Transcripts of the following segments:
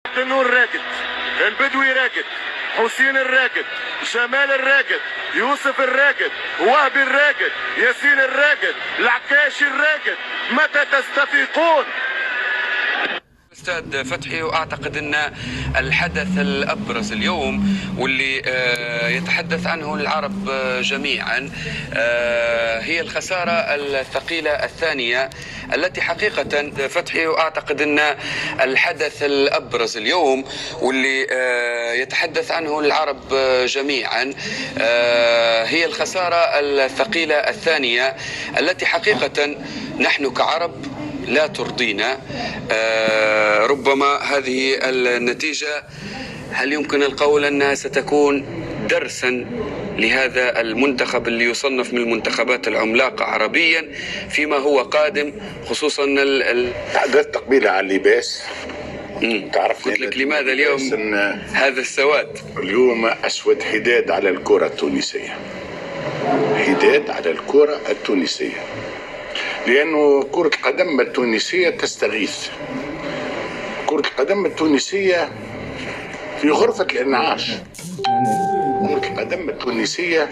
النور راكد، البدوي راكد، حسين الراكد، جمال الراكد، يوسف الراكد، وهبي الراكد، ياسين الراكد، العكاشي الراكد. متى تستفيقون؟ أستاذ فتحي، وأعتقد أن الحدث الأبرز اليوم واللي يتحدث عنه العرب جميعا هي الخسارة الثقيلة الثانية التي حقيقة فتحي، وأعتقد أن الحدث الأبرز اليوم واللي يتحدث عنه العرب جميعا هي الخسارة الثقيلة الثانية التي حقيقة نحن كعرب لا ترضينا. ربما هذه النتيجة هل يمكن القول أنها ستكون درسا لهذا المنتخب اللي يصنف من المنتخبات العملاقة عربيا فيما هو قادم، خصوصا تحدثت قبيلة عن اللباس. تعرف قلت لك لماذا اليوم هذا السواد؟ اليوم أسود حداد على الكرة التونسية، حداد على الكرة التونسية، لأنه كرة القدم التونسية تستغيث. كرة القدم التونسية في غرفة الإنعاش. كرة القدم التونسية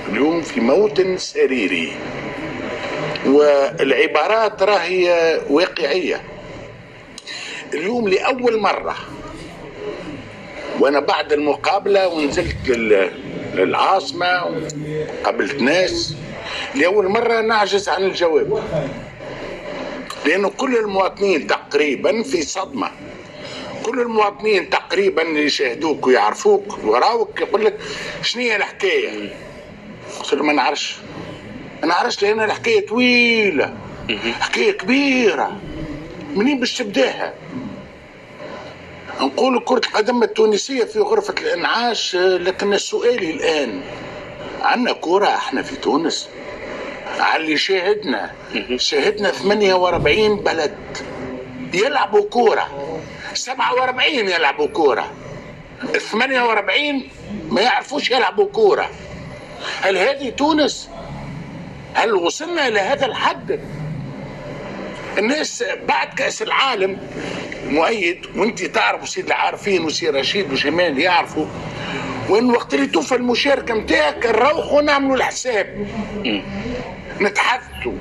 اليوم في موطن سريري، والعبارات راهي واقعية. اليوم لأول مرة وأنا بعد المقابلة ونزلت للعاصمة وقابلت ناس، لأول مرة نعجز عن الجواب، لأنه كل المواطنين تقريبا في صدمة. كل المواطنين تقريبا اللي يشاهدوك ويعرفوك وراوك يقول لك شنو هي الحكاية؟ قلت له ما نعرفش. ما نعرفش لأن الحكاية طويلة، حكاية كبيرة، منين باش تبداها؟ نقول كرة القدم التونسية في غرفة الإنعاش، لكن سؤالي الآن، عندنا كرة احنا في تونس؟ على اللي شاهدنا 48 بلد يلعبوا كورة، 47 يلعبوا كورة، 48 ما يعرفوش يلعبوا كورة. هل هذه تونس؟ هل وصلنا إلى هذا الحد؟ الناس بعد كأس العالم مؤيد، وانت تعرفوا سيد العارفين وسي رشيد وجمال يعرفوا، وان وقت اللي توفى المشاركة متاعك نروحوا نعملوا الحساب، نتحدثوا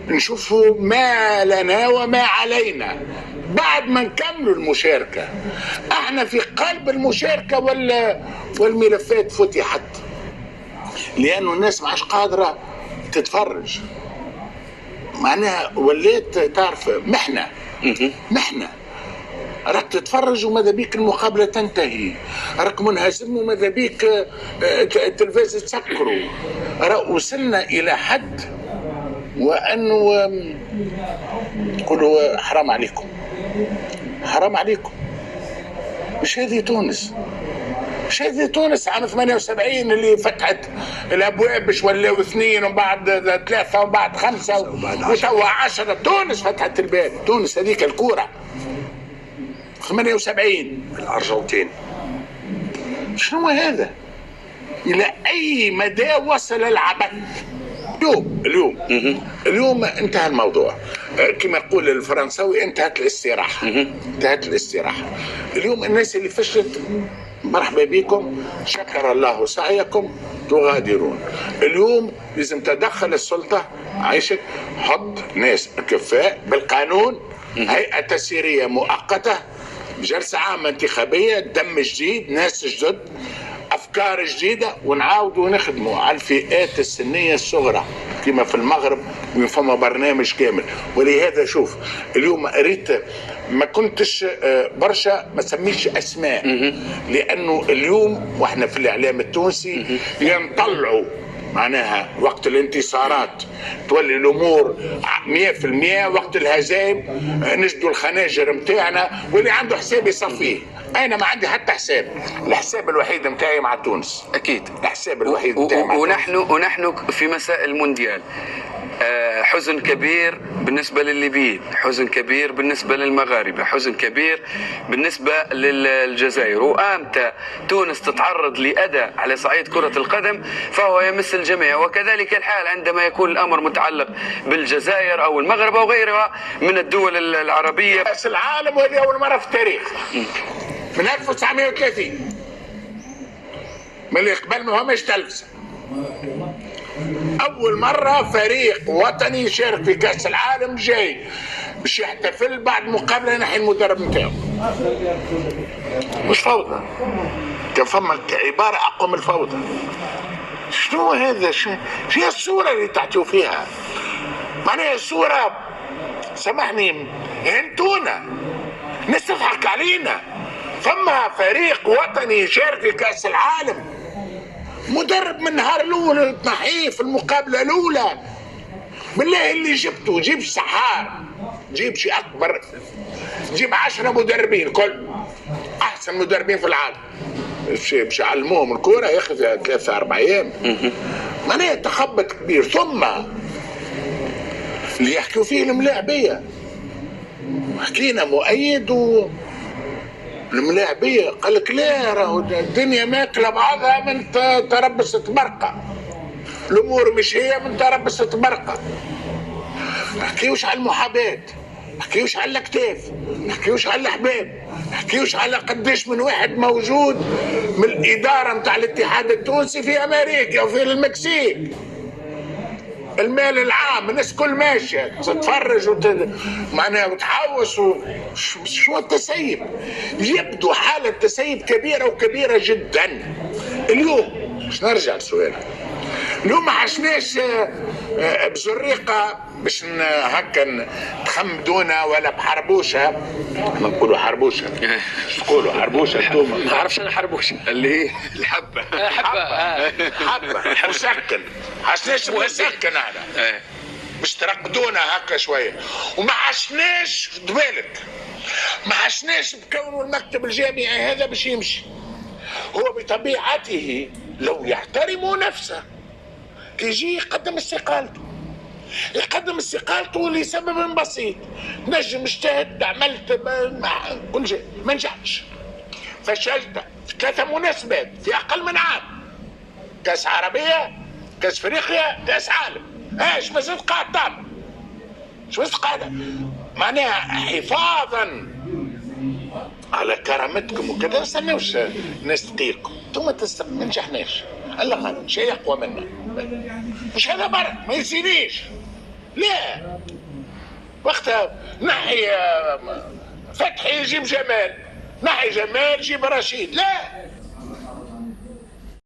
نشوفوا ما لنا وما علينا بعد ما نكملوا المشاركة. احنا في قلب المشاركة والملفات فتحت، لأنه الناس ما عادش قادرة تتفرج. معناها وليت تعرف محنة راك تتفرج وماذا بيك المقابلة تنتهي، راك منهزم وماذا بيك التلفاز تسكروا. وصلنا إلى حد وأنه يقولوا حرام عليكم، حرام عليكم. مش هذه تونس، مش هذه تونس. عام 78 اللي فتحت الابواب باش ولاو 2 ومن بعد 3 ومن بعد 5 وتوا 10. تونس فتحت الباب، تونس هذيك الكوره 78. الأرجنتين شنو هذا؟ إلى أي مدى وصل العبث؟ اليوم انتهى الموضوع. كما يقول الفرنساوي انتهت الاستراحة. انتهت الاستراحة. اليوم الناس اللي فشلت مرحبا بكم، شكر الله سعيكم، تغادرون. اليوم لازم تدخل السلطة، عايشك حط ناس كفاء بالقانون، هيئة تسييرية مؤقتة، جلسة عامة انتخابية، دم جديد، ناس جدد، أفكار جديدة، ونعاودوا نخدموا على الفئات السنية الصغرى كما في المغرب، ويفهم برنامج كامل. ولهذا شوف اليوم قريت، ما كنتش برشا ما سميش أسماء، لأنه اليوم وإحنا في الإعلام التونسي ينطلعوا معناها وقت الانتصارات تولي الامور 100%، وقت الهزائم نجدوا الخناجر متاعنا، واللي عنده حساب يصفيه. انا ما عندي حتى حساب، الحساب الوحيد متاعي مع تونس. اكيد الحساب الوحيد متاعي مع ونحن في مساء المونديال حزن كبير بالنسبة للليبيين، حزن كبير بالنسبة للمغاربة، حزن كبير بالنسبة للجزائر. وأمتى تونس تتعرض لأذى على صعيد كرة القدم فهو يمس الجميع، وكذلك الحال عندما يكون الأمر متعلق بالجزائر أو المغرب أو غيرها من الدول العربية. كأس العالم وهذه أول مرة في التاريخ من 1930 من اللي قبل ما همش تلفزة، أول مرة فريق وطني يشارك في كأس العالم جاي باش يحتفل بعد مقابلة نحي المدرب نتاعو. مش فوضى، كان فما عبارة أقوى من الفوضى. شنو هذا؟ شنو الصورة اللي تعطيو فيها؟ معناها الصورة سامحني هنتونا، الناس تضحك علينا. فما فريق وطني يشارك في كأس العالم، مدرب من النهار الاول تنحيه في المقابله الاولى. بالله اللي جبته جيب سحار، جيب شيء اكبر، جيب 10 مدربين كل احسن مدربين في العالم باش يعلموهم الكوره ياخذ 3-4 ايام. معناها تخبط كبير. ثم اللي يحكوا فيه الملاعبيه، حكينا مؤيد الملاعبيه قال لك لا راهو الدنيا ماكله بعضها من تربصة برقه، الامور مش هي من تربصة برقه. نحكيوش على المحاباه، نحكيوش على الاكتاف، نحكيوش على الاحباب، نحكيوش على قديش من واحد موجود من الاداره نتاع الاتحاد التونسي في امريكا وفي المكسيك. المال العام الناس كل ماشيه تتفرج معناها وتحوس شو التسيب. يبدو حاله تسيب كبيره وكبيره جدا. اليوم باش نرجع لسؤالك، اليوم ما عشناش بزريقه باش هكا تخمدونا ولا بحربوشه. ما نقولوا حربوشه، تقولوا حربوشه انتوما؟ ما اعرفش انا حربوشه اللي هي الحبه. حبه مسكن، عشناش مسكن هذا باش ترقدونا هكا شويه. وما عشناش خد بالك، ما عشناش بكونوا المكتب الجامعي هذا باش يمشي. هو بطبيعته لو يحترم نفسه كيجي يقدم استقالته، يقدم استقالته لسبب بسيط. نجم اجتهد، عملت كل شيء ما نجحش، فشلت في 3 مناسبات في اقل من عام، كاس عربيه، كاس افريقيا، كاس عالم. ايش بس قاعد تعمل؟ شو بس قاعد معناها حفاظا على كرامتكم وكذا. استناوش الناس تطيركم، انتم ما نجحناش، الله غالب شيء اقوى منا. مش هذا برا ما يزينيش. لا وقتها نحي فتحي يجيب جمال، نحي جمال يجيب رشيد. لا